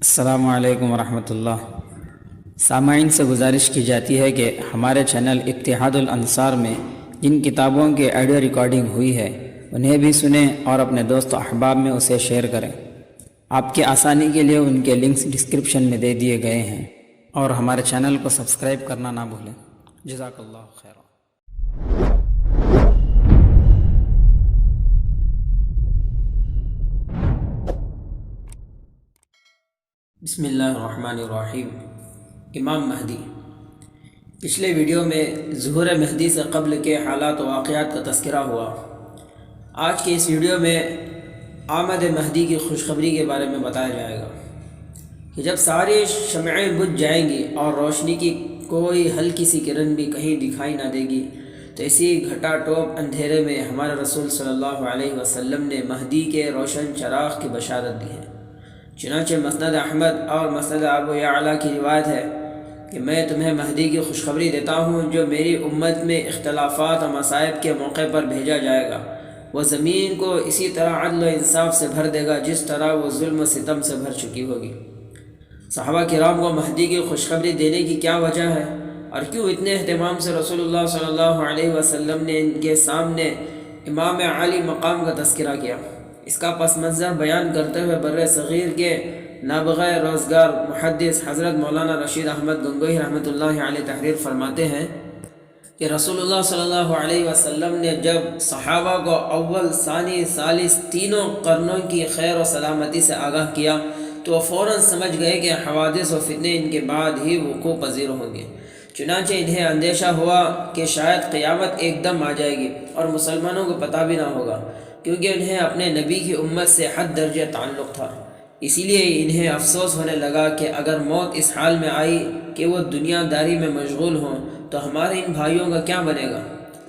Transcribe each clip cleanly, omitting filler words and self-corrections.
السلام علیکم ورحمۃ اللہ۔ سامعین سے گزارش کی جاتی ہے کہ ہمارے چینل اتحاد الانصار میں جن کتابوں کی آڈیو ریکارڈنگ ہوئی ہے انہیں بھی سنیں اور اپنے دوست و احباب میں اسے شیئر کریں۔ آپ کی آسانی کے لیے ان کے لنکس ڈسکرپشن میں دے دیے گئے ہیں، اور ہمارے چینل کو سبسکرائب کرنا نہ بھولیں۔ جزاک اللہ خیر۔ بسم اللہ الرحمن الرحیم۔ امام مہدی۔ پچھلے ویڈیو میں ظہور مہدی سے قبل کے حالات و واقعات کا تذکرہ ہوا۔ آج کے اس ویڈیو میں آمد مہدی کی خوشخبری کے بارے میں بتایا جائے گا کہ جب ساری شمعیں بجھ جائیں گی اور روشنی کی کوئی ہلکی سی کرن بھی کہیں دکھائی نہ دے گی، تو اسی گھٹا ٹوپ اندھیرے میں ہمارے رسول صلی اللہ علیہ وسلم نے مہدی کے روشن چراغ کی بشارت دی ہے۔ چنانچہ مسند احمد اور مسند ابو یعلا کی روایت ہے کہ میں تمہیں مہدی کی خوشخبری دیتا ہوں جو میری امت میں اختلافات و مصائب کے موقع پر بھیجا جائے گا۔ وہ زمین کو اسی طرح عدل و انصاف سے بھر دے گا جس طرح وہ ظلم و ستم سے بھر چکی ہوگی۔ صحابہ کرام کو مہدی کی خوشخبری دینے کی کیا وجہ ہے اور کیوں اتنے اہتمام سے رسول اللہ صلی اللہ علیہ وسلم نے ان کے سامنے امام عالی مقام کا تذکرہ کیا؟ اس کا پس منظر بیان کرتے ہوئے بر صغیر کے نابغہ روزگار محدث حضرت مولانا رشید احمد گنگوہی رحمۃ اللہ علیہ تحریر فرماتے ہیں کہ رسول اللہ صلی اللہ علیہ وسلم نے جب صحابہ کو اول ثانی ثالث تینوں قرنوں کی خیر و سلامتی سے آگاہ کیا تو وہ فوراً سمجھ گئے کہ حوادث و فتنے ان کے بعد ہی وقوع پذیر ہوں گے۔ چنانچہ انہیں اندیشہ ہوا کہ شاید قیامت ایک دم آ جائے گی اور مسلمانوں کو پتہ بھی نہ ہوگا، کیونکہ انہیں اپنے نبی کی امت سے حد درجہ تعلق تھا۔ اسی لیے انہیں افسوس ہونے لگا کہ اگر موت اس حال میں آئی کہ وہ دنیا داری میں مشغول ہوں تو ہمارے ان بھائیوں کا کیا بنے گا؟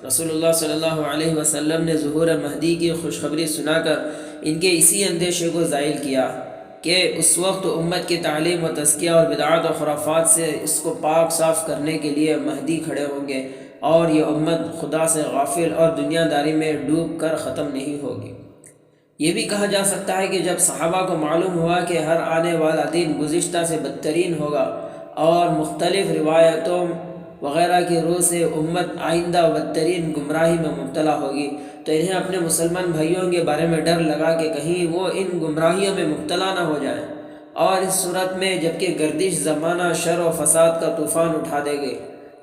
رسول اللہ صلی اللہ علیہ وسلم نے ظہور مہدی کی خوشخبری سنا کر ان کے اسی اندیشے کو زائل کیا کہ اس وقت امت کی تعلیم و تزکیہ اور بدعات و خرافات سے اس کو پاک صاف کرنے کے لیے مہدی کھڑے ہوں گے، اور یہ امت خدا سے غافل اور دنیا داری میں ڈوب کر ختم نہیں ہوگی۔ یہ بھی کہا جا سکتا ہے کہ جب صحابہ کو معلوم ہوا کہ ہر آنے والا دن گزشتہ سے بدترین ہوگا اور مختلف روایتوں وغیرہ کی روح سے امت آئندہ بدترین گمراہی میں مبتلا ہوگی، تو انہیں اپنے مسلمان بھائیوں کے بارے میں ڈر لگا کہ کہیں وہ ان گمراہیوں میں مبتلا نہ ہو جائے، اور اس صورت میں جبکہ گردش زمانہ شر و فساد کا طوفان اٹھا دے گے،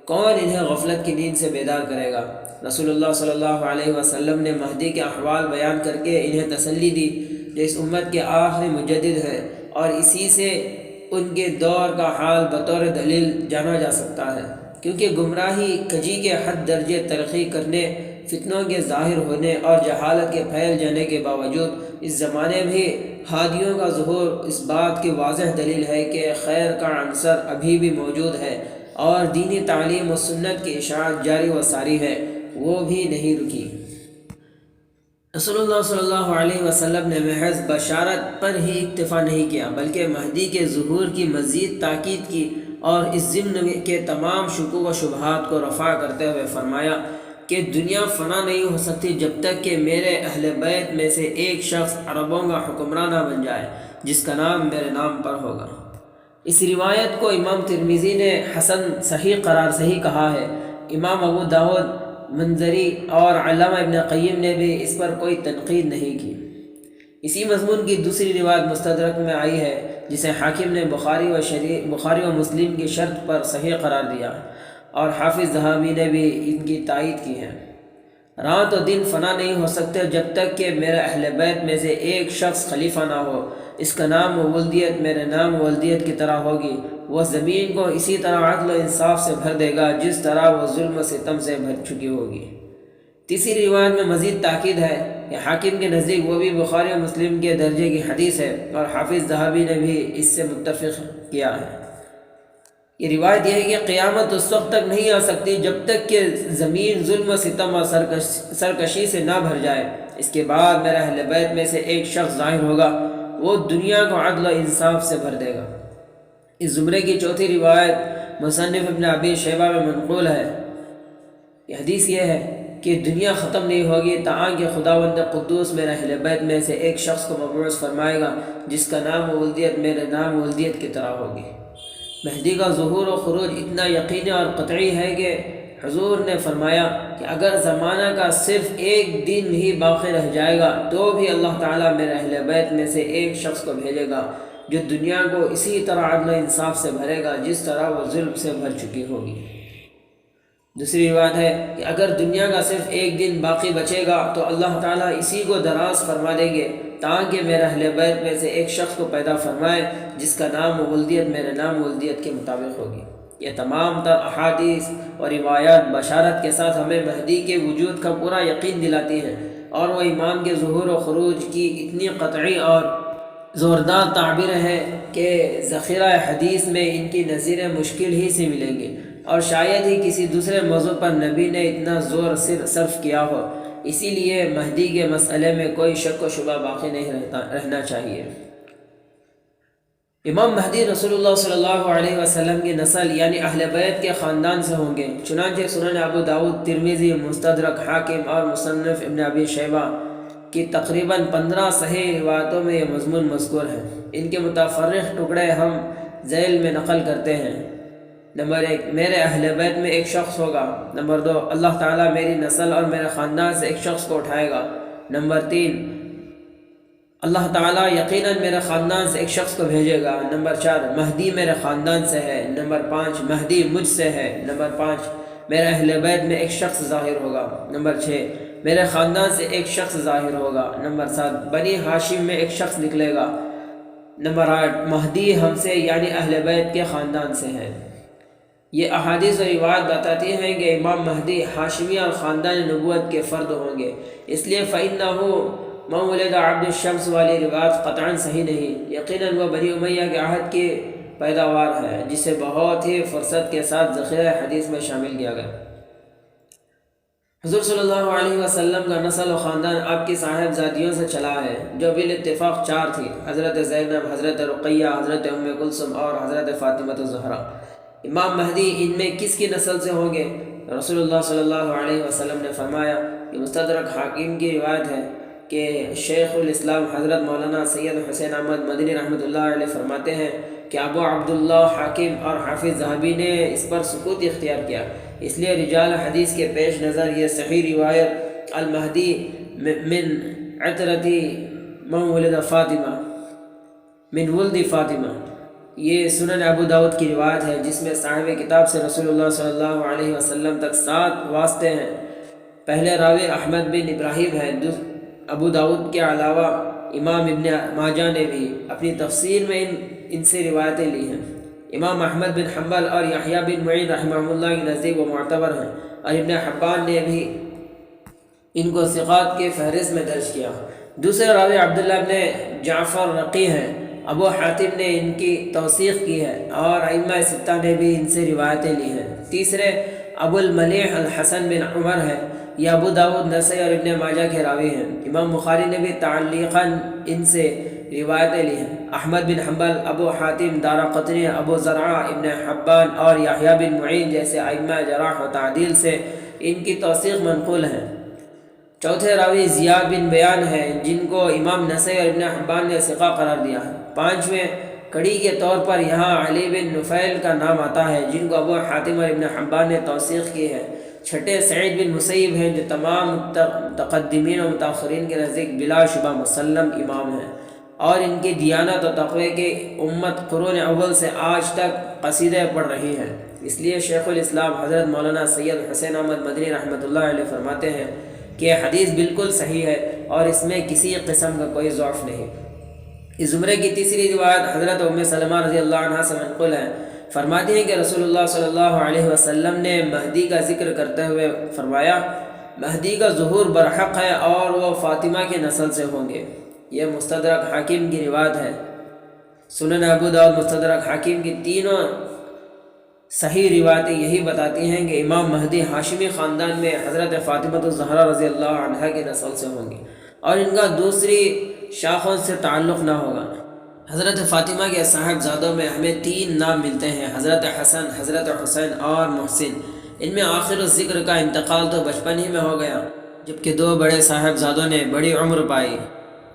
کون انہیں غفلت کی نیند سے بیدار کرے گا؟ رسول اللہ صلی اللہ علیہ وسلم نے مہدی کے احوال بیان کر کے انہیں تسلی دی جو اس امت کے آخری مجدد ہے، اور اسی سے ان کے دور کا حال بطور دلیل جانا جا سکتا ہے، کیونکہ گمراہی کجی کے حد درجے ترقی کرنے، فتنوں کے ظاہر ہونے اور جہالت کے پھیل جانے کے باوجود اس زمانے میں ہادیوں کا ظہور اس بات کی واضح دلیل ہے کہ خیر کا عنصر ابھی بھی موجود ہے اور دینی تعلیم و سنت کی اشاعت جاری و ساری ہے، وہ بھی نہیں رکی۔ رسول اللہ صلی اللہ علیہ وسلم نے محض بشارت پر ہی اکتفا نہیں کیا بلکہ مہدی کے ظہور کی مزید تاکید کی، اور اس ضمن کے تمام شکوک و شبہات کو رفع کرتے ہوئے فرمایا کہ دنیا فنا نہیں ہو سکتی جب تک کہ میرے اہل بیت میں سے ایک شخص عربوں کا حکمراں نہ بن جائے جس کا نام میرے نام پر ہوگا۔ اس روایت کو امام ترمذی نے حسن صحیح قرار صحیح کہا ہے۔ امام ابو داود، منذری اور علامہ ابن قیم نے بھی اس پر کوئی تنقید نہیں کی۔ اسی مضمون کی دوسری روایت مستدرک میں آئی ہے جسے حاکم نے بخاری و مسلم کی شرط پر صحیح قرار دیا، اور حافظ ذہبی نے بھی ان کی تائید کی ہے۔ رات و دن فنا نہیں ہو سکتے جب تک کہ میرے اہل بیت میں سے ایک شخص خلیفہ نہ ہو، اس کا نام و ولدیت میرے نام و ولدیت کی طرح ہوگی، وہ زمین کو اسی طرح عدل و انصاف سے بھر دے گا جس طرح وہ ظلم و ستم سے بھر چکی ہوگی۔ تیسری روایت میں مزید تاکید ہے کہ حاکم کے نزدیک وہ بھی بخاری و مسلم کے درجے کی حدیث ہے، اور حافظ ذہبی نے بھی اس سے متفق کیا ہے۔ یہ روایت یہ ہے کہ قیامت اس وقت تک نہیں آ سکتی جب تک کہ زمین ظلم و ستم اور سرکشی سے نہ بھر جائے۔ اس کے بعد میرے اہل بیت میں سے ایک شخص ظاہر ہوگا، وہ دنیا کو عدل و انصاف سے بھر دے گا۔ اس زمرے کی چوتھی روایت مصنف ابن ابی شیبہ میں منقول ہے۔ یہ حدیث یہ ہے کہ دنیا ختم نہیں ہوگی تاں کہ خداوند قدوس میرے اہل بیت میں سے ایک شخص کو مبعوث فرمائے گا جس کا نام و ولدیت میرے نام و ولدیت کی طرح ہوگی۔ مہدی کا ظہور و خروج اتنا یقینی اور قطعی ہے کہ حضور نے فرمایا کہ اگر زمانہ کا صرف ایک دن ہی باقی رہ جائے گا تو بھی اللہ تعالیٰ میرے اہل بیت میں سے ایک شخص کو بھیجے گا جو دنیا کو اسی طرح عدل و انصاف سے بھرے گا جس طرح وہ ظلم سے بھر چکی ہوگی۔ دوسری بات ہے کہ اگر دنیا کا صرف ایک دن باقی بچے گا تو اللہ تعالیٰ اسی کو دراز فرما دیں گے تاکہ میرے اہل بیت میں سے ایک شخص کو پیدا فرمائے جس کا نام و ولدیت میرے نام و ولدیت کے مطابق ہوگی۔ یہ تمام تر احادیث اور روایات بشارت کے ساتھ ہمیں مہدی کے وجود کا پورا یقین دلاتی ہیں، اور وہ امام کے ظہور و خروج کی اتنی قطعی اور زوردار تعبیر ہے کہ ذخیرہ حدیث میں ان کی نظیریں مشکل ہی سے ملیں گے، اور شاید ہی کسی دوسرے موضوع پر نبی نے اتنا زور صرف کیا ہو۔ اسی لیے مہدی کے مسئلے میں کوئی شک و شبہ باقی نہیں رہنا چاہیے۔ امام مہدی رسول اللہ صلی اللہ علیہ وسلم کی نسل یعنی اہل بیت کے خاندان سے ہوں گے، چنانچہ سنن ابو داؤد، ترمذی، مستدرک حاکم اور مصنف ابن ابی شیبہ کی تقریباً 15 صحیح روایتوں میں یہ مضمون مذکور ہے۔ ان کے متفرق ٹکڑے ہم ذیل میں نقل کرتے ہیں۔ نمبر 1، میرے اہل بیت میں ایک شخص ہوگا۔ نمبر 2، اللہ تعالیٰ میری نسل اور میرے خاندان سے ایک شخص کو اٹھائے گا۔ نمبر 3، اللہ تعالیٰ یقیناً میرے خاندان سے ایک شخص کو بھیجے گا۔ نمبر 4، مہدی میرے خاندان سے ہے۔ نمبر 5، مہدی مجھ سے ہے۔ نمبر 5، میرے اہل بیت میں ایک شخص ظاہر ہوگا۔ نمبر 6، میرے خاندان سے ایک شخص ظاہر ہوگا۔ نمبر 7، بنی ہاشم میں ایک شخص نکلے گا۔ نمبر 8، مہدی ہم سے یعنی اہل بیت کے خاندان سے ہے۔ یہ احادیث و روایات بتاتی ہیں کہ امام مہدی ہاشمی اور خاندان نبوت کے فرد ہوں گے، اس لیے فَإِنَّهُ مَنْ وُلِدَ عَبْدُ الشَّمْسِ والی روایت قطعاً صحیح نہیں۔ یقیناً وہ بنی امیہ کے عہد کی پیداوار ہے جسے بہت ہی فرصت کے ساتھ ذخیرہ حدیث میں شامل کیا گیا۔ حضور صلی اللہ علیہ وسلم کا نسل و خاندان آپ کی صاحبزادیوں سے چلا ہے جو بالاتفاق 4 تھی: حضرت زینب، حضرت رقیہ، حضرت ام کلثوم اور حضرت فاطمہ الزہرا۔ امام مہدی ان میں کس کی نسل سے ہوں گے؟ رسول اللہ صلی اللہ علیہ وسلم نے فرمایا کہ مستدرک حاکم کی روایت ہے کہ شیخ الاسلام حضرت مولانا سید حسین احمد مدنی رحمۃ اللہ علیہ فرماتے ہیں کہ ابو عبداللہ حاکم اور حافظ ذہبی نے اس پر سکوت اختیار کیا، اس لیے رجال حدیث کے پیش نظر یہ صحیح روایت المہدی من عطرتی من ولد فاطمہ من ولد فاطمہ، یہ سنن ابو داؤد کی روایت ہے جس میں صاحب کتاب سے رسول اللہ صلی اللہ علیہ وسلم تک 7 واسطے ہیں۔ پہلے راوی احمد بن ابراہیم ہے۔ ابو داؤد کے علاوہ امام ابن ماجہ نے بھی اپنی تفسیر میں ان سے روایتیں لی ہیں۔ امام احمد بن حنبل اور یحییٰ بن معین رحمہ اللہ کے نزدیک وہ معتبر ہیں، اور ابن حبان نے بھی ان کو ثقات کے فہرست میں درج کیا۔ دوسرے راوی عبداللہ بن جعفر رقی ہیں، ابو حاتم نے ان کی توثیق کی ہے، اور ائمہ 6 نے بھی ان سے روایتیں لی ہیں۔ تیسرے ابو الملیح الحسن بن عمر ہے، یہ ابو داؤد، نسائی اور ابن ماجہ کے راوی ہیں۔ امام بخاری نے بھی تعلیقاً ان سے روایتیں لی ہیں۔ احمد بن حنبل، ابو حاتم، دارقطنی، ابو زرعہ، ابن حبان اور یحییٰ بن معین جیسے ائمہ جرح و تعدیل سے ان کی توثیق منقول ہے۔ چوتھے راوی زیاد بن بیان ہے جن کو امام نسائی اور ابن حبان نے ثقہ قرار دیا ہے۔ 5ویں کڑی کے طور پر یہاں علی بن نفیل کا نام آتا ہے جن کو ابو حاتم اور ابن حبان نے توثیق کی ہے۔ 6 سعید بن مسیب ہیں جو تمام متقدمین و متاخرین کے نزدیک بلا شبہ مسلم امام ہیں، اور ان کی دیانت و تقوی کی امت قرون اول سے آج تک قصیدے پڑھ رہی ہے۔ اس لیے شیخ الاسلام حضرت مولانا سید حسین احمد مدنی رحمۃ اللہ علیہ فرماتے ہیں کہ یہ حدیث بالکل صحیح ہے اور اس میں کسی قسم کا کوئی ضعف نہیں۔ اس زمرے کی تیسری روایت حضرت ام سلمہ رضی اللہ عنہا سے منقول ہے، فرماتی ہیں کہ رسول اللہ صلی اللہ علیہ وسلم نے مہدی کا ذکر کرتے ہوئے فرمایا، مہدی کا ظہور برحق ہے اور وہ فاطمہ کی نسل سے ہوں گے۔ یہ مستدرک حاکم کی روایت ہے۔ سنن ابو داؤد، مستدرک حاکم کی تینوں صحیح روایتیں یہی بتاتی ہیں کہ امام مہدی ہاشمی خاندان میں حضرت فاطمہ الزہرا رضی اللہ عنہا کی نسل سے ہوں گے، اور ان کا دوسری شاخوں سے تعلق نہ ہوگا۔ حضرت فاطمہ کے صاحبزادوں میں ہمیں 3 نام ملتے ہیں: حضرت حسن، حضرت حسین اور محسن۔ ان میں آخر الذکر کا انتقال تو بچپن ہی میں ہو گیا، جبکہ دو بڑے صاحبزادوں نے بڑی عمر پائی۔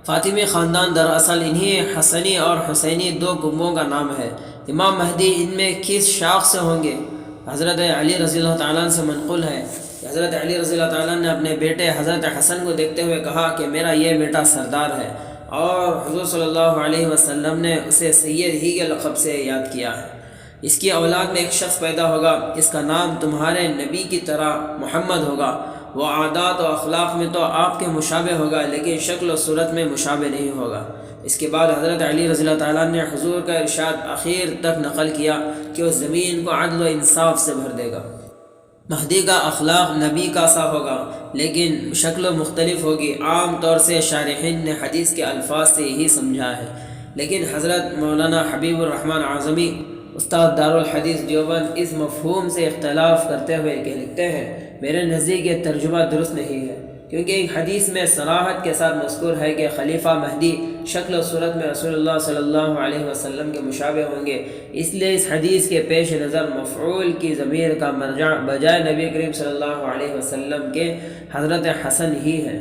فاطمی خاندان دراصل انہی حسنی اور حسینی دو کنبوں کا نام ہے۔ امام مہدی ان میں کس شاخ سے ہوں گے؟ حضرت علی رضی اللہ تعالیٰ عنہ سے منقول ہے کہ حضرت علی رضی اللہ تعالیٰ نے اپنے بیٹے حضرت حسن کو دیکھتے ہوئے کہا کہ میرا یہ بیٹا سردار ہے، اور حضور صلی اللہ علیہ وسلم نے اسے سید ہی کے لقب سے یاد کیا ہے۔ اس کی اولاد میں ایک شخص پیدا ہوگا، اس کا نام تمہارے نبی کی طرح محمد ہوگا۔ وہ عادات و اخلاق میں تو آپ کے مشابہ ہوگا، لیکن شکل و صورت میں مشابہ نہیں ہوگا۔ اس کے بعد حضرت علی رضی اللہ تعالیٰ نے حضور کا ارشاد اخیر تک نقل کیا کہ وہ زمین کو عدل و انصاف سے بھر دے گا۔ مہدی کا اخلاق نبی کا سا ہوگا، لیکن شکل مختلف ہوگی۔ عام طور سے شارحین نے حدیث کے الفاظ سے یہی سمجھا ہے، لیکن حضرت مولانا حبیب الرحمن اعظمی استاد دارالحدیث دیوبند اس مفہوم سے اختلاف کرتے ہوئے لکھتے ہیں، میرے نزدیک یہ ترجمہ درست نہیں ہے، کیونکہ ایک حدیث میں صراحت کے ساتھ مذکور ہے کہ خلیفہ مہدی شکل و صورت میں رسول اللہ صلی اللہ علیہ وسلم کے مشابہ ہوں گے۔ اس لیے اس حدیث کے پیش نظر مفعول کی ضمیر کا مرجع بجائے نبی کریم صلی اللہ علیہ وسلم کے حضرت حسن ہی ہے۔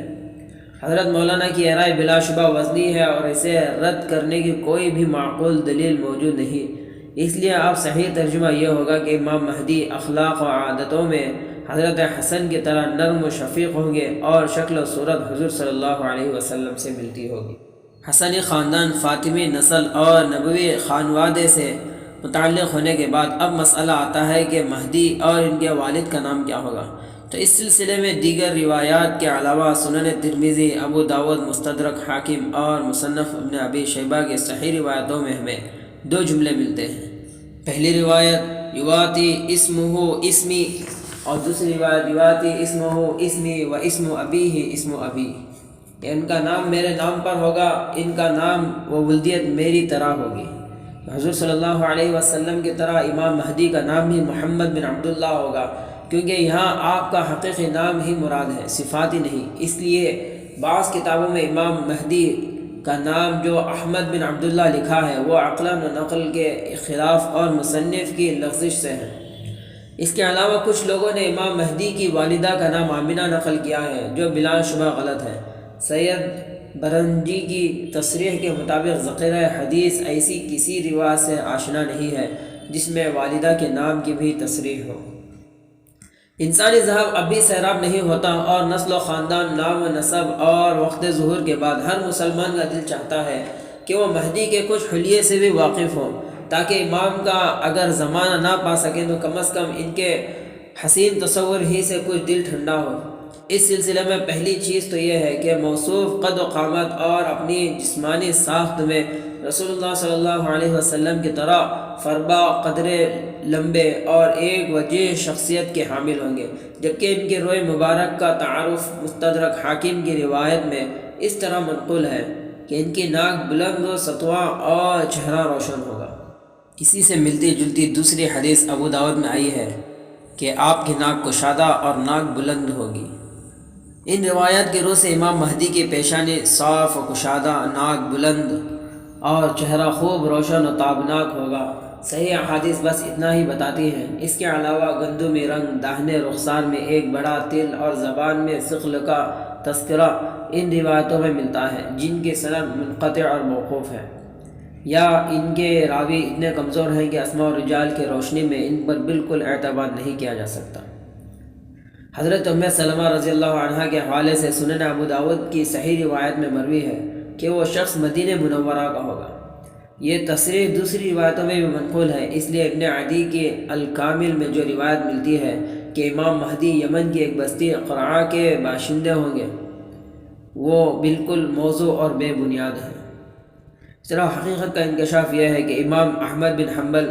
حضرت مولانا کی رائے بلا شبہ وزنی ہے اور اسے رد کرنے کی کوئی بھی معقول دلیل موجود نہیں۔ اس لیے اب صحیح ترجمہ یہ ہوگا کہ امام مہدی اخلاق و عادتوں میں حضرت حسن کی طرح نرم و شفیق ہوں گے اور شکل و صورت حضور صلی اللہ علیہ وسلم سے ملتی ہوگی۔ حسنی خاندان فاطمی نسل اور نبوی خانوادے سے متعلق ہونے کے بعد اب مسئلہ آتا ہے کہ مہدی اور ان کے والد کا نام کیا ہوگا۔ تو اس سلسلے میں دیگر روایات کے علاوہ سنن ترمذی، ابو داود، مستدرک حاکم اور مصنف ابن ابی شیبہ کی صحیح روایتوں میں ہمیں دو جملے ملتے ہیں۔ پہلی روایت یواتی اسمہ اسمی، اور دوسری روایت یواتی اسمہ اسمی و اسم ابیہ اسم ابی، کہ ان کا نام میرے نام پر ہوگا، ان کا نام و ولدیت میری طرح ہوگی۔ حضور صلی اللہ علیہ وسلم کی طرح امام مہدی کا نام بھی محمد بن عبداللہ ہوگا، کیونکہ یہاں آپ کا حقیقی نام ہی مراد ہے، صفاتی نہیں۔ اس لیے بعض کتابوں میں امام مہدی کا نام جو احمد بن عبداللہ لکھا ہے وہ عقلاً و نقل کے خلاف اور مصنف کی لغزش سے ہے۔ اس کے علاوہ کچھ لوگوں نے امام مہدی کی والدہ کا نام آمنہ نقل کیا ہے، جو بلا شبہ غلط ہے۔ سید برنجی کی تصریح کے مطابق ذخیرہ حدیث ایسی کسی روایت سے آشنا نہیں ہے جس میں والدہ کے نام کی بھی تصریح ہو۔ انسانی ذہب اب بھی سیراب نہیں ہوتا، اور نسل و خاندان، نام و نسب اور وقت ظہور کے بعد ہر مسلمان کا دل چاہتا ہے کہ وہ مہدی کے کچھ حلیے سے بھی واقف ہوں، تاکہ امام کا اگر زمانہ نہ پا سکیں تو کم از کم ان کے حسین تصور ہی سے کچھ دل ٹھنڈا ہو۔ اس سلسلے میں پہلی چیز تو یہ ہے کہ موصوف قد و قامت اور اپنی جسمانی ساخت میں رسول اللہ صلی اللہ علیہ وسلم کی طرح فربا، قدرے لمبے اور ایک وجیح شخصیت کے حامل ہوں گے، جبکہ ان کے روئے مبارک کا تعارف مستدرک حاکم کی روایت میں اس طرح منقول ہے کہ ان کی ناک بلند و سطواں اور چہرہ روشن ہوگا۔ اسی سے ملتی جلتی دوسری حدیث ابو داود میں آئی ہے کہ آپ کی ناک کشادہ اور ناک بلند ہوگی۔ ان روایات کی روح سے امام مہدی کی پیشانی صاف و کشادہ، ناک بلند اور چہرہ خوب روشن و تابناک ہوگا۔ صحیح احادیث بس اتنا ہی بتاتی ہیں۔ اس کے علاوہ گندمی رنگ، داہنے رخسار میں ایک بڑا تل اور زبان میں ثقل کا تذکرہ ان روایتوں میں ملتا ہے، جن کی سند منقطع اور موقوف ہے، یا ان کے راوی اتنے کمزور ہیں کہ اسماء و رجال کی روشنی میں ان پر بالکل اعتماد نہیں کیا جا سکتا۔ حضرت ام سلمہ رضی اللہ عنہا کے حوالے سے سنن ابو داود کی صحیح روایت میں مروی ہے کہ وہ شخص مدینہ منورہ کا ہوگا۔ یہ تصریح دوسری روایتوں میں بھی منقول ہے، اس لیے ابن عدی کی الکامل میں جو روایت ملتی ہے کہ امام مہدی یمن کی ایک بستی قرعہ کے باشندے ہوں گے، وہ بالکل موضوع اور بے بنیاد ہے۔ اس طرح حقیقت کا انکشاف یہ ہے کہ امام احمد بن حنبل،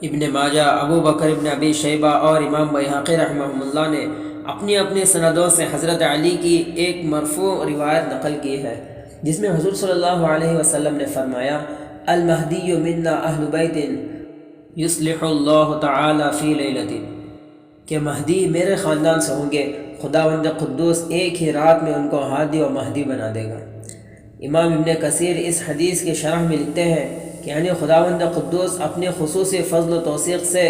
ابن ماجہ، ابو بکر ابن ابی شیبہ اور امام بیہقی رحمہ اللہ نے اپنی اپنی سندوں سے حضرت علی کی ایک مرفوع روایت نقل کی ہے، جس میں حضور صلی اللہ علیہ وسلم نے فرمایا، المہدی منا اہل بیت یصلح اللہ تعالی فی لیلۃ، کہ مہدی میرے خاندان سے ہوں گے، خداوند قدوس ایک ہی رات میں ان کو ہادی و مہدی بنا دے گا۔ امام ابن کثیر اس حدیث کی شرح میں لکھتے ہیں کہ یعنی خداوند قدوس اپنی خصوصی فضل و توفیق سے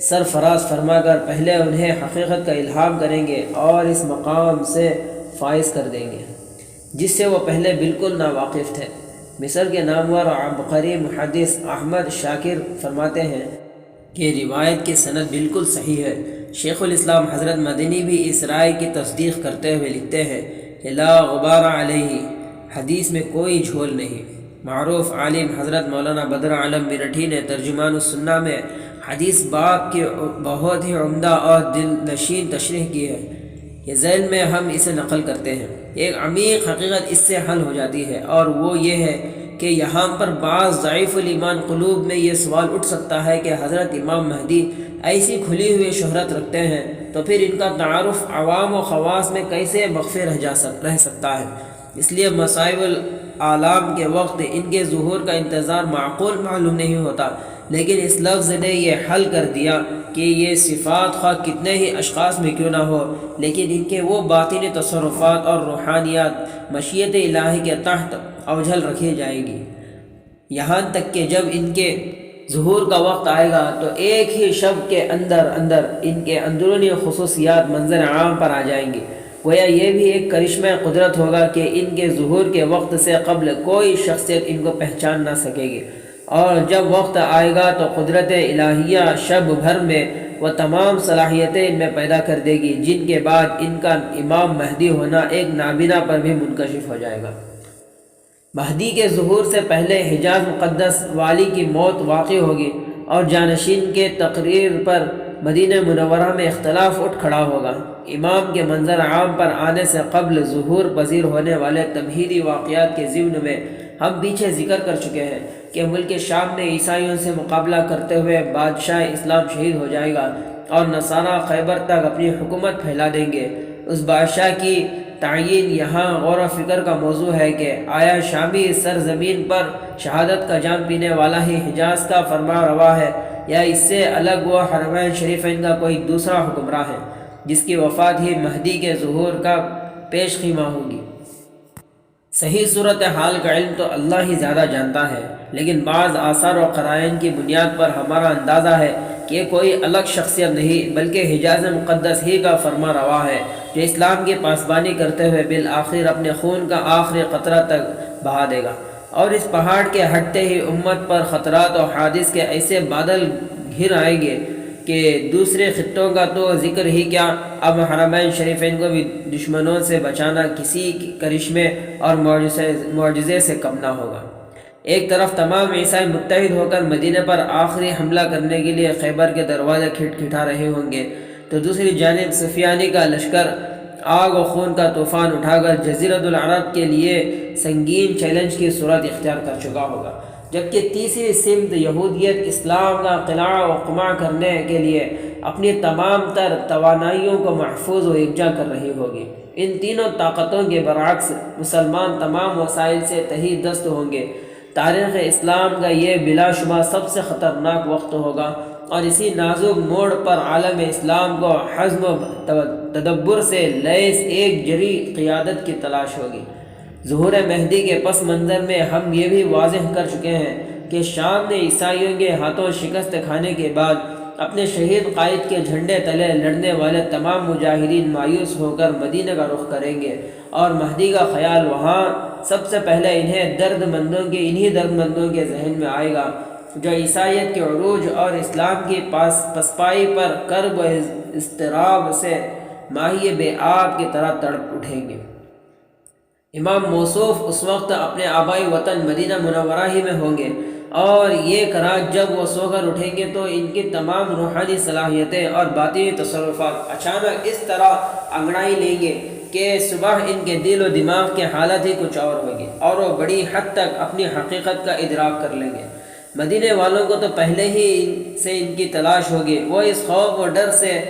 سرفراز فرما کر پہلے انہیں حقیقت کا الہام کریں گے اور اس مقام سے فائز کر دیں گے جس سے وہ پہلے بالکل ناواقف تھے۔ مصر کے نامور عبقری محدث احمد شاکر فرماتے ہیں کہ روایت کی سند بالکل صحیح ہے۔ شیخ الاسلام حضرت مدنی بھی اس رائے کی تصدیق کرتے ہوئے لکھتے ہیں کہ لا غبار علیہ، حدیث میں کوئی جھول نہیں۔ معروف عالم حضرت مولانا بدر عالم میرٹھی نے ترجمان السنہ میں حدیث باب کی بہت ہی عمدہ اور دل نشین تشریح کی ہے۔ یہ ذیل میں ہم اسے نقل کرتے ہیں۔ ایک عمیق حقیقت اس سے حل ہو جاتی ہے اور وہ یہ ہے کہ یہاں پر بعض ضعیف الایمان قلوب میں یہ سوال اٹھ سکتا ہے کہ حضرت امام مہدی ایسی کھلی ہوئی شہرت رکھتے ہیں تو پھر ان کا تعارف عوام و خواص میں کیسے مخفی رہ سکتا ہے؟ اس لیے مصائب العالم کے وقت ان کے ظہور کا انتظار معقول معلوم نہیں ہوتا، لیکن اس لفظ نے یہ حل کر دیا کہ یہ صفات خواہ کتنے ہی اشخاص میں کیوں نہ ہو، لیکن ان کے وہ باطنی تصرفات اور روحانیات مشیت الہی کے تحت اوجھل رکھی جائے گی، یہاں تک کہ جب ان کے ظہور کا وقت آئے گا تو ایک ہی شب کے اندر ان کے اندرونی خصوصیات منظر عام پر آ جائیں گی۔ گویا یہ بھی ایک کرشمہ قدرت ہوگا کہ ان کے ظہور کے وقت سے قبل کوئی شخصیت ان کو پہچان نہ سکے گی، اور جب وقت آئے گا تو قدرت الہیہ شب بھر میں وہ تمام صلاحیتیں ان میں پیدا کر دے گی جن کے بعد ان کا امام مہدی ہونا ایک نابینا پر بھی منکشف ہو جائے گا۔ مہدی کے ظہور سے پہلے حجاز مقدس والی کی موت واقع ہوگی اور جانشین کے تقریر پر مدینہ منورہ میں اختلاف اٹھ کھڑا ہوگا۔ امام کے منظر عام پر آنے سے قبل ظہور پذیر ہونے والے تمہیدی واقعات کے ضمن میں ہم پیچھے ذکر کر چکے ہیں کہ ملک شام میں عیسائیوں سے مقابلہ کرتے ہوئے بادشاہ اسلام شہید ہو جائے گا اور نصارہ خیبر تک اپنی حکومت پھیلا دیں گے۔ اس بادشاہ کی تعیین یہاں غور و فکر کا موضوع ہے کہ آیا شامی سرزمین پر شہادت کا جام پینے والا ہی حجاز کا فرما روا ہے یا اس سے الگ وہ حرمین شریفین کا کوئی دوسرا حکمراں ہے جس کی وفات ہی مہدی کے ظہور کا پیش خیمہ ہوگی؟ صحیح صورتحال کا علم تو اللہ ہی زیادہ جانتا ہے، لیکن بعض آثار و قرائن کی بنیاد پر ہمارا اندازہ ہے کہ یہ کوئی الگ شخصیت نہیں بلکہ حجاز مقدس ہی کا فرما روا ہے جو اسلام کی پاسبانی کرتے ہوئے بالآخر اپنے خون کا آخری قطرہ تک بہا دے گا، اور اس پہاڑ کے ہٹتے ہی امت پر خطرات و حادث کے ایسے بادل گھر آئیں گے کہ دوسرے خطوں کا تو ذکر ہی کیا، اب حرمین شریفین کو بھی دشمنوں سے بچانا کسی کرشمے اور معجزے سے کم نہ ہوگا۔ ایک طرف تمام عیسائی متحد ہو کر مدینہ پر آخری حملہ کرنے کے لیے خیبر کے دروازے کھٹکھٹا رہے ہوں گے، تو دوسری جانب سفیانی کا لشکر آگ و خون کا طوفان اٹھا کر جزیرۃ العرب کے لیے سنگین چیلنج کی صورت اختیار کر چکا ہوگا، جبکہ تیسری سمت یہودیت اسلام کا قلع و قمع کرنے کے لیے اپنی تمام تر توانائیوں کو محفوظ و یکجا کر رہی ہوگی۔ ان تینوں طاقتوں کے برعکس مسلمان تمام وسائل سے تہی دست ہوں گے۔ تاریخ اسلام کا یہ بلا شبہ سب سے خطرناک وقت ہوگا، اور اسی نازک موڑ پر عالم اسلام کو حزم و تدبر سے لیس ایک جری قیادت کی تلاش ہوگی۔ ظہور مہدی کے پس منظر میں ہم یہ بھی واضح کر چکے ہیں کہ شام نے عیسائیوں کے ہاتھوں شکست کھانے کے بعد اپنے شہید قائد کے جھنڈے تلے لڑنے والے تمام مجاہدین مایوس ہو کر مدینہ کا رخ کریں گے، اور مہدی کا خیال وہاں سب سے پہلے انہی درد مندوں کے ذہن میں آئے گا جو عیسائیت کے عروج اور اسلام کی پسپائی پر کرب و اضطراب سے ماہی بے آب کی طرح تڑپ اٹھیں گے۔ امام موصوف اس وقت اپنے آبائی وطن مدینہ منورہ ہی میں ہوں گے، اور یہ کرات جب وہ سو کر اٹھیں گے تو ان کی تمام روحانی صلاحیتیں اور باطنی تصرفات اچانک اس طرح انگڑائی لیں گے کہ صبح ان کے دل و دماغ کی حالت ہی کچھ اور ہوگی، اور وہ بڑی حد تک اپنی حقیقت کا ادراک کر لیں گے۔ مدینے والوں کو تو پہلے ہی سے ان کی تلاش ہوگی، وہ اس خوف و ڈر سے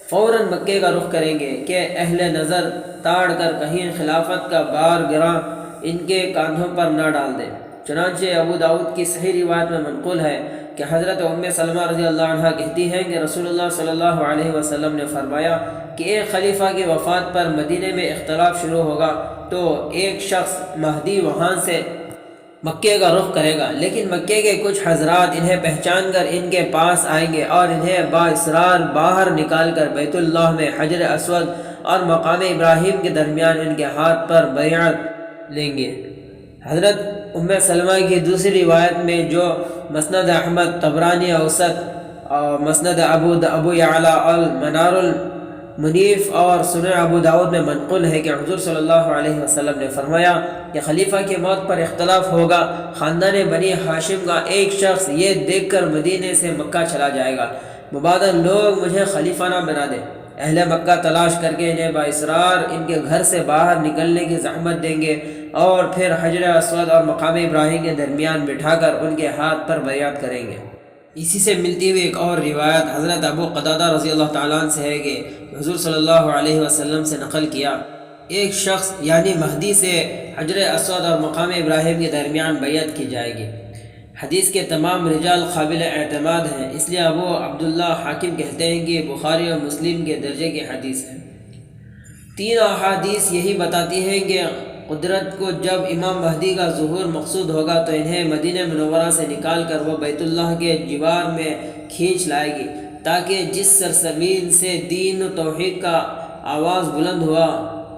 فوراً مکے کا رخ کریں گے کہ اہل نظر تاڑ کر کہیں خلافت کا بار گراں ان کے کاندھوں پر نہ ڈال دیں۔ چنانچہ ابو داؤد کی صحیح روایت میں منقول ہے کہ حضرت ام سلمہ رضی اللہ عنہ کہتی ہیں کہ رسول اللہ صلی اللہ علیہ وسلم نے فرمایا کہ ایک خلیفہ کی وفات پر مدینے میں اختلاف شروع ہوگا تو ایک شخص مہدی وہاں سے مکے کا رخ کرے گا، لیکن مکے کے کچھ حضرات انہیں پہچان کر ان کے پاس آئیں گے اور انہیں بااصرار باہر نکال کر بیت اللہ میں حجر اسود اور مقام ابراہیم کے درمیان ان کے ہاتھ پر بیعت لیں گے۔ حضرت ام سلمہ کی دوسری روایت میں جو مسند احمد، طبرانی اوسط، مسند ابو یعلا، المنار المنیف اور سنن ابو داود میں منقول ہے کہ حضور صلی اللہ علیہ وسلم نے فرمایا کہ خلیفہ کی موت پر اختلاف ہوگا، خاندان بنی ہاشم کا ایک شخص یہ دیکھ کر مدینے سے مکہ چلا جائے گا، مبادا لوگ مجھے خلیفہ نہ بنا دیں۔ اہل مکہ تلاش کر کے انہیں بااصرار ان کے گھر سے باہر نکلنے کی زحمت دیں گے اور پھر حجر اسود اور مقام ابراہیم کے درمیان بٹھا کر ان کے ہاتھ پر بیعت کریں گے۔ اسی سے ملتی ہوئی ایک اور روایت حضرت ابو قتادہ رضی اللہ تعالیٰ عنہ سے ہے کہ حضور صلی اللہ علیہ وسلم سے نقل کیا، ایک شخص یعنی مہدی سے حجر اسود اور مقام ابراہیم کے درمیان بیعت کی جائے گی۔ حدیث کے تمام رجال قابل اعتماد ہیں، اس لیے ابو عبداللہ حاکم کہتے ہیں کہ بخاری اور مسلم کے درجے کی حدیث ہے۔ تین احادیث یہی بتاتی ہیں کہ قدرت کو جب امام مہدی کا ظہور مقصود ہوگا تو انہیں مدینہ منورہ سے نکال کر وہ بیت اللہ کے جوار میں کھینچ لائے گی، تاکہ جس سرزمین سے دین و توحید کا آواز بلند ہوا،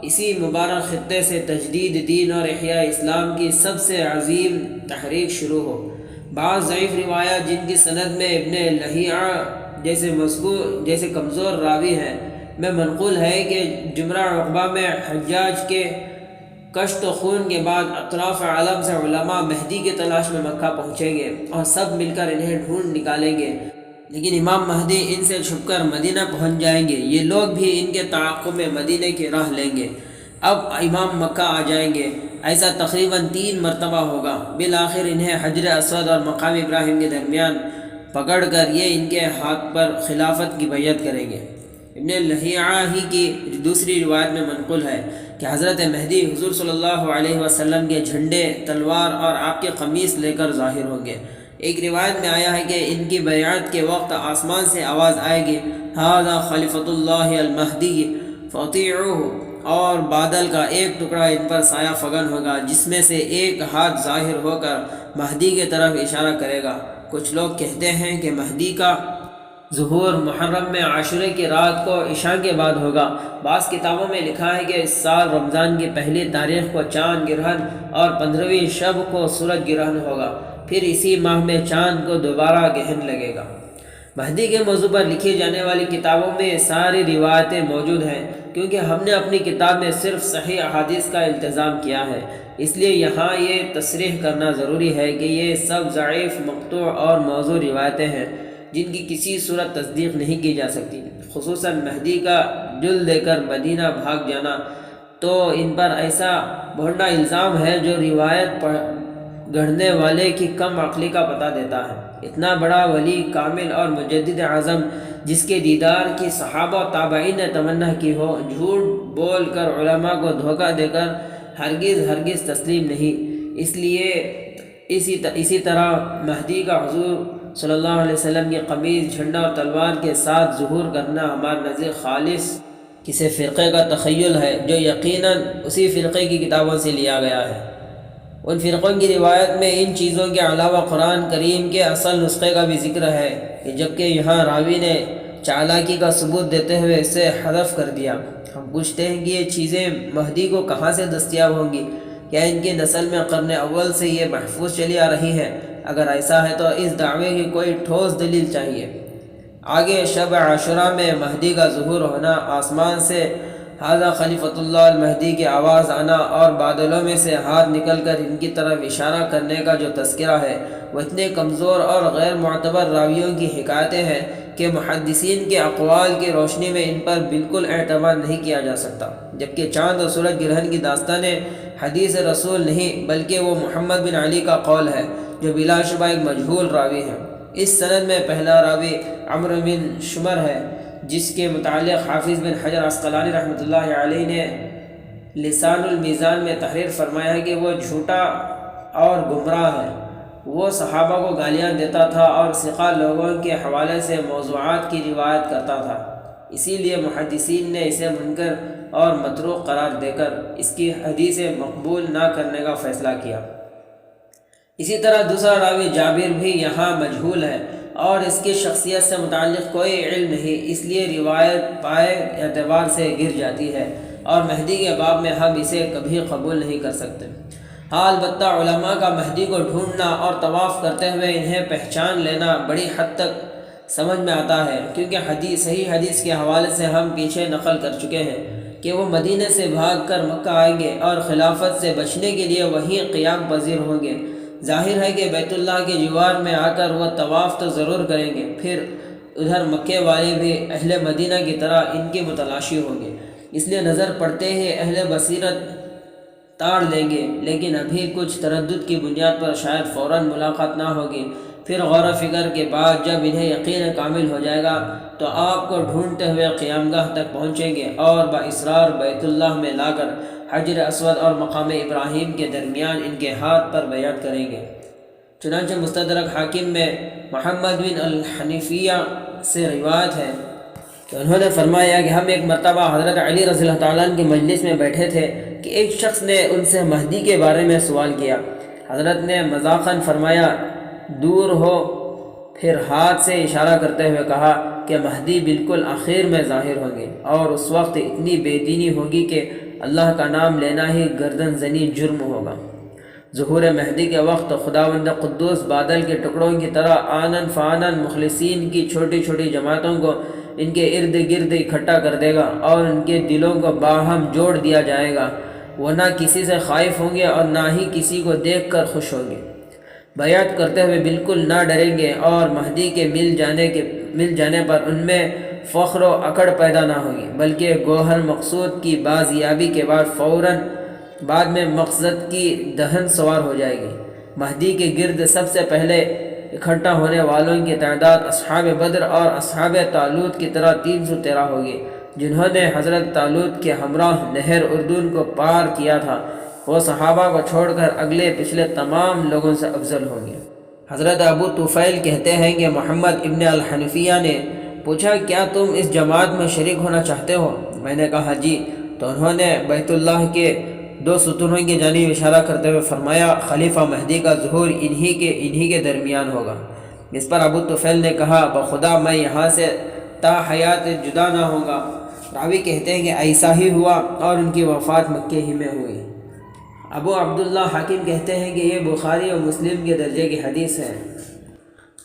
اسی مبارک خطے سے تجدید دین اور احیاء اسلام کی سب سے عظیم تحریک شروع ہو۔ بعض ضعیف روایات جن کی سند میں ابن لہیعہ جیسے کمزور راوی ہیں میں منقول ہے کہ جمرہ عقبہ میں حجاج کے کشت و خون کے بعد اطراف عالم سے علماء مہدی کی تلاش میں مکہ پہنچیں گے اور سب مل کر انہیں ڈھونڈ نکالیں گے، لیکن امام مہدی ان سے چھپ کر مدینہ پہنچ جائیں گے۔ یہ لوگ بھی ان کے تعاقب میں مدینہ کی راہ لیں گے، اب امام مکہ آ جائیں گے۔ ایسا تقریباً 3 مرتبہ ہوگا، بالآخر انہیں حجر اسود اور مقام ابراہیم کے درمیان پکڑ کر یہ ان کے ہاتھ پر خلافت کی بیعت کریں گے۔ ابن لہیعہ ہی کی دوسری روایت میں منقول ہے کہ حضرت مہدی حضور صلی اللہ علیہ وسلم کے جھنڈے، تلوار اور آپ کے قمیص لے کر ظاہر ہوں گے۔ ایک روایت میں آیا ہے کہ ان کی بیعت کے وقت آسمان سے آواز آئے گی، ھذا خلیفۃ اللہ المہدی فاطیعوہ، اور بادل کا ایک ٹکڑا ان پر سایہ فگن ہوگا جس میں سے ایک ہاتھ ظاہر ہو کر مہدی کی طرف اشارہ کرے گا۔ کچھ لوگ کہتے ہیں کہ مہدی کا ظہور محرم میں عاشورے کی رات کو عشاء کے بعد ہوگا۔ بعض کتابوں میں لکھا ہے کہ اس سال رمضان کی پہلی تاریخ کو چاند گرہن اور 15ویں شب کو سورج گرہن ہوگا، پھر اسی ماہ میں چاند کو دوبارہ گہن لگے گا۔ مہدی کے موضوع پر لکھی جانے والی کتابوں میں ساری روایتیں موجود ہیں، کیونکہ ہم نے اپنی کتاب میں صرف صحیح احادیث کا التزام کیا ہے، اس لیے یہاں یہ تصریح کرنا ضروری ہے کہ یہ سب ضعیف، مقطوع اور موضوع روایتیں ہیں جن کی کسی صورت تصدیق نہیں کی جا سکتی۔ خصوصاً مہدی کا جل دے کر مدینہ بھاگ جانا تو ان پر ایسا بھونڈا الزام ہے جو روایت گڑھنے والے کی کم عقلی کا پتہ دیتا ہے۔ اتنا بڑا ولی کامل اور مجدد اعظم جس کے دیدار کی صحابہ و تابعین نے تمنا کی ہو، جھوٹ بول کر علماء کو دھوکہ دے کر ہرگز تسلیم نہیں۔ اس لیے اسی طرح مہدی کا حضور صلی اللہ علیہ وسلم کی قمیض، جھنڈا اور تلوار کے ساتھ ظہور کرنا ہمارے نزدیک خالص کسی فرقے کا تخیل ہے جو یقیناً اسی فرقے کی کتابوں سے لیا گیا ہے۔ ان فرقوں کی روایت میں ان چیزوں کے علاوہ قرآن کریم کے اصل نسخے کا بھی ذکر ہے، جبکہ یہاں راوی نے چالاکی کا ثبوت دیتے ہوئے اسے حذف کر دیا۔ ہم پوچھتے ہیں کہ یہ چیزیں مہدی کو کہاں سے دستیاب ہوں گی؟ کیا ان کی نسل میں قرن اول سے یہ محفوظ چلی آ رہی ہے؟ اگر ایسا ہے تو اس دعوے کی کوئی ٹھوس دلیل چاہیے۔ آگے شب عاشوراء میں مہدی کا ظہور ہونا، آسمان سے ھذا خلیفۃ اللہ المہدی کی آواز آنا اور بادلوں میں سے ہاتھ نکل کر ان کی طرف اشارہ کرنے کا جو تذکرہ ہے وہ اتنے کمزور اور غیر معتبر راویوں کی حکایتیں ہیں کہ محدثین کے اقوال کی روشنی میں ان پر بالکل اعتماد نہیں کیا جا سکتا۔ جبکہ چاند اور سورج گرہن کی داستانیں حدیث رسول نہیں بلکہ وہ محمد بن علی کا قول ہے جو بلا شبہ ایک مجہول راوی ہے۔ اس سند میں پہلا راوی عمرو بن شمر ہے جس کے متعلق حافظ بن حجر عسقلانی رحمۃ اللہ علیہ نے لسان المیزان میں تحریر فرمایا ہے کہ وہ جھوٹا اور گمراہ ہے، وہ صحابہ کو گالیاں دیتا تھا اور ثقہ لوگوں کے حوالے سے موضوعات کی روایت کرتا تھا، اسی لیے محدثین نے اسے منکر اور متروک قرار دے کر اس کی حدیث مقبول نہ کرنے کا فیصلہ کیا۔ اسی طرح دوسرا راوی جابر بھی یہاں مجہول ہے اور اس کی شخصیت سے متعلق کوئی علم نہیں، اس لیے روایت پائے اعتبار سے گر جاتی ہے اور مہدی کے باب میں ہم اسے کبھی قبول نہیں کر سکتے۔ ہاں البتہ علماء کا مہدی کو ڈھونڈنا اور طواف کرتے ہوئے انہیں پہچان لینا بڑی حد تک سمجھ میں آتا ہے، کیونکہ صحیح حدیث کے حوالے سے ہم پیچھے نقل کر چکے ہیں کہ وہ مدینے سے بھاگ کر مکہ آئیں گے اور خلافت سے بچنے کے لیے وہیں قیام پذیر ہوں گے۔ ظاہر ہے کہ بیت اللہ کے جوار میں آ کر وہ طواف تو ضرور کریں گے، پھر ادھر مکے والے بھی اہل مدینہ کی طرح ان کی متلاشی ہوں گے، اس لیے نظر پڑتے ہی اہل بصیرت تاڑ لیں گے، لیکن ابھی کچھ تردد کی بنیاد پر شاید فوراً ملاقات نہ ہوگی۔ پھر غور و فکر کے بعد جب انہیں یقین کامل ہو جائے گا تو آپ کو ڈھونڈتے ہوئے قیام گاہ تک پہنچیں گے اور باصرار بیت اللہ میں لا کر حجر اسود اور مقام ابراہیم کے درمیان ان کے ہاتھ پر بیعت کریں گے۔ چنانچہ مستدرک حاکم میں محمد بن الحنفیہ سے روایت ہے کہ انہوں نے فرمایا کہ ہم ایک مرتبہ حضرت علی رضی اللہ تعالیٰ عنہ کی مجلس میں بیٹھے تھے کہ ایک شخص نے ان سے مہدی کے بارے میں سوال کیا۔ حضرت نے مذاقاً فرمایا دور ہو، پھر ہاتھ سے اشارہ کرتے ہوئے کہا کہ مہدی بالکل آخر میں ظاہر ہوں گے اور اس وقت اتنی بے دینی ہوگی کہ اللہ کا نام لینا ہی گردن زنی جرم ہوگا۔ ظہور مہدی کے وقت خداوند قدوس بادل کے ٹکڑوں کی طرح آنن فانن مخلصین کی چھوٹی چھوٹی جماعتوں کو ان کے ارد گرد اکٹھا کر دے گا اور ان کے دلوں کو باہم جوڑ دیا جائے گا۔ وہ نہ کسی سے خائف ہوں گے اور نہ ہی کسی کو دیکھ کر خوش ہوں گے۔ بیعت کرتے ہوئے بالکل نہ ڈریں گے اور مہدی کے مل جانے پر ان میں فخر و اکڑ پیدا نہ ہوگی، بلکہ گوہر مقصود کی بازیابی کے بعد میں مقصد کی دہن سوار ہو جائے گی۔ مہدی کے گرد سب سے پہلے اکٹھا ہونے والوں کی تعداد اصحاب بدر اور اصحاب طالوت کی طرح 313 ہوگی، جنہوں نے حضرت طالوت کے ہمراہ نہر اردن کو پار کیا تھا۔ وہ صحابہ کو چھوڑ کر اگلے پچھلے تمام لوگوں سے افضل ہوں گے۔ حضرت ابو طفیل کہتے ہیں کہ محمد ابن الحنفیہ نے پوچھا کیا تم اس جماعت میں شریک ہونا چاہتے ہو؟ میں نے کہا جی۔ تو انہوں نے بیت اللہ کے 2 ستونوں کی جانب اشارہ کرتے ہوئے فرمایا خلیفہ مہدی کا ظہور انہی کے درمیان ہوگا۔ اس پر ابو طفیل نے کہا بخدا میں یہاں سے تا حیات جدا نہ ہوں گا۔ راوی کہتے ہیں کہ ایسا ہی ہوا اور ان کی وفات مکے ہی میں ہوئی۔ ابو عبداللہ حاکم کہتے ہیں کہ یہ بخاری اور مسلم کے درجے کی حدیث ہے۔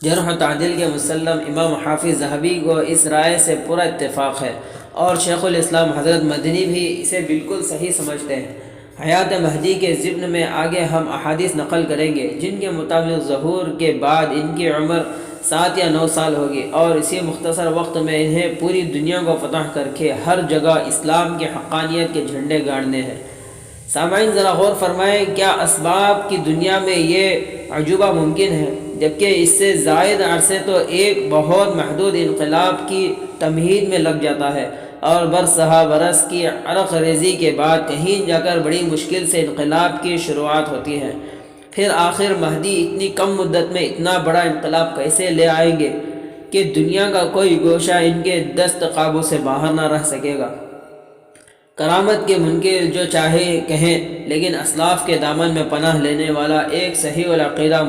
جرح و تعدیل کے مسلم امام حافظ ذہبی کو اس رائے سے پورا اتفاق ہے اور شیخ الاسلام حضرت مدنی بھی اسے بالکل صحیح سمجھتے ہیں۔ حیات مہدی کے ضمن میں آگے ہم احادیث نقل کریں گے جن کے مطابق ظہور کے بعد ان کی عمر 7 یا 9 سال ہوگی اور اسی مختصر وقت میں انہیں پوری دنیا کو فتح کر کے ہر جگہ اسلام کی حقانیت کے جھنڈے گاڑنے ہیں۔ سامعین ذرا غور فرمائیں، کیا اسباب کی دنیا میں یہ عجوبہ ممکن ہے؟ جبکہ اس سے زائد عرصے تو ایک بہت محدود انقلاب کی تمہید میں لگ جاتا ہے اور برسہ برس کی عرق ریزی کے بعد کہیں جا کر بڑی مشکل سے انقلاب کی شروعات ہوتی ہے۔ پھر آخر مہدی اتنی کم مدت میں اتنا بڑا انقلاب کیسے لے آئیں گے کہ دنیا کا کوئی گوشہ ان کے دست قابو سے باہر نہ رہ سکے گا۔ کرامت کے منکر جو چاہے کہیں، لیکن اسلاف کے دامن میں پناہ لینے والا ایک صحیح العقیدہ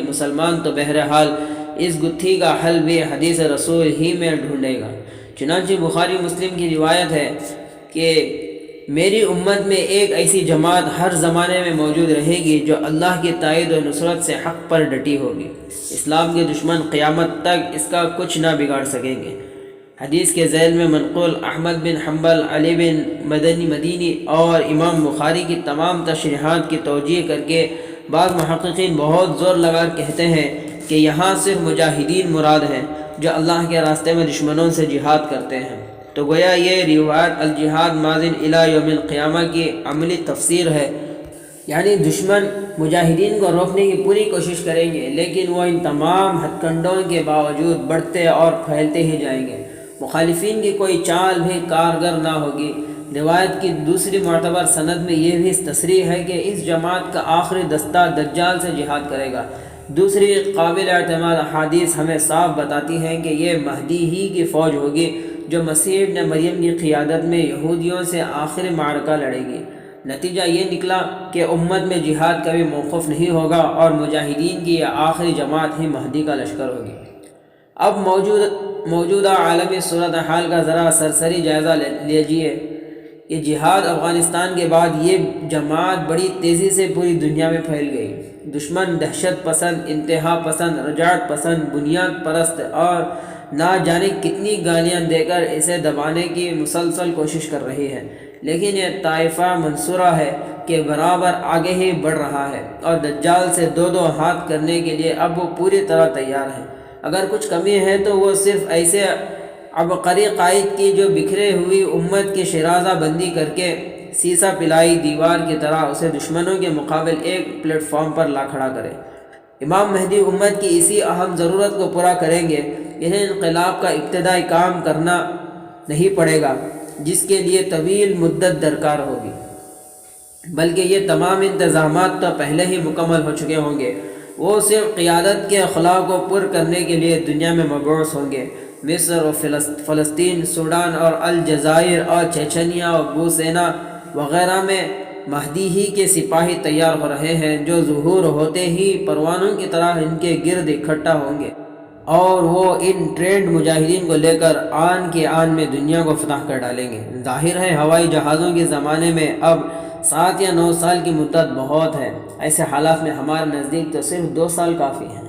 مسلمان تو بہرحال اس گتھی کا حل بھی حدیث رسول ہی میں ڈھونڈے گا۔ چنانچہ بخاری مسلم کی روایت ہے کہ میری امت میں ایک ایسی جماعت ہر زمانے میں موجود رہے گی جو اللہ کی تائید و نصرت سے حق پر ڈٹی ہوگی۔ اسلام کے دشمن قیامت تک اس کا کچھ نہ بگاڑ سکیں گے۔ حدیث کے ذیل میں منقول احمد بن حنبل، علی بن مدینی اور امام بخاری کی تمام تشریحات کی توجیہ کر کے بعض محققین بہت زور لگا کہتے ہیں کہ یہاں صرف مجاہدین مراد ہیں جو اللہ کے راستے میں دشمنوں سے جہاد کرتے ہیں۔ تو گویا یہ روایت الجہاد ماضٍ الی یوم القیامہ کی عملی تفسیر ہے، یعنی دشمن مجاہدین کو روکنے کی پوری کوشش کریں گے لیکن وہ ان تمام ہتھ کنڈوں کے باوجود بڑھتے اور پھیلتے ہی جائیں گے۔ مخالفین کی کوئی چال بھی کارگر نہ ہوگی۔ روایت کی دوسری معتبر سند میں یہ بھی تصریح ہے کہ اس جماعت کا آخری دستہ دجال سے جہاد کرے گا۔ دوسری قابل اعتماد احادیث ہمیں صاف بتاتی ہیں کہ یہ مہدی ہی کی فوج ہوگی جو مسیح ابن مریم کی قیادت میں یہودیوں سے آخری معرکہ لڑے گی۔ نتیجہ یہ نکلا کہ امت میں جہاد کبھی موقوف نہیں ہوگا اور مجاہدین کی یہ آخری جماعت ہی مہدی کا لشکر ہوگی۔ اب موجودہ عالمی صورتحال کا ذرا سرسری جائزہ لیجیے کہ جہاد افغانستان کے بعد یہ جماعت بڑی تیزی سے پوری دنیا میں پھیل گئی۔ دشمن دہشت پسند، انتہا پسند، رجعت پسند، بنیاد پرست اور نہ جانے کتنی گالیاں دے کر اسے دبانے کی مسلسل کوشش کر رہی ہے، لیکن یہ طائفہ منصورہ ہے کہ برابر آگے ہی بڑھ رہا ہے اور دجال سے دو ہاتھ کرنے کے لیے اب وہ پوری طرح تیار ہے۔ اگر کچھ کمی ہے تو وہ صرف ایسے عبقری قائد کی جو بکھرے ہوئی امت کی شیرازہ بندی کر کے سیسا پلائی دیوار کی طرح اسے دشمنوں کے مقابل ایک پلیٹ فارم پر لا کھڑا کرے۔ امام مہدی امت کی اسی اہم ضرورت کو پورا کریں گے۔ انہیں انقلاب کا ابتدائی کام کرنا نہیں پڑے گا جس کے لیے طویل مدت درکار ہوگی، بلکہ یہ تمام انتظامات تو پہلے ہی مکمل ہو چکے ہوں گے۔ وہ صرف قیادت کے اخلاق کو پر کرنے کے لیے دنیا میں مبعوث ہوں گے۔ مصر و فلسطین، سوڈان اور الجزائر اور چیچنیا اور بوسینا وغیرہ میں مہدی ہی کے سپاہی تیار ہو رہے ہیں جو ظہور ہوتے ہی پروانوں کی طرح ان کے گرد اکٹھا ہوں گے اور وہ ان ٹرینڈ مجاہدین کو لے کر آن کی آن میں دنیا کو فتح کر ڈالیں گے۔ ظاہر ہے ہوائی جہازوں کے زمانے میں اب 7 یا 9 سال کی مدت بہت ہے، ایسے حالات میں ہمارے نزدیک تو صرف 2 سال کافی ہیں۔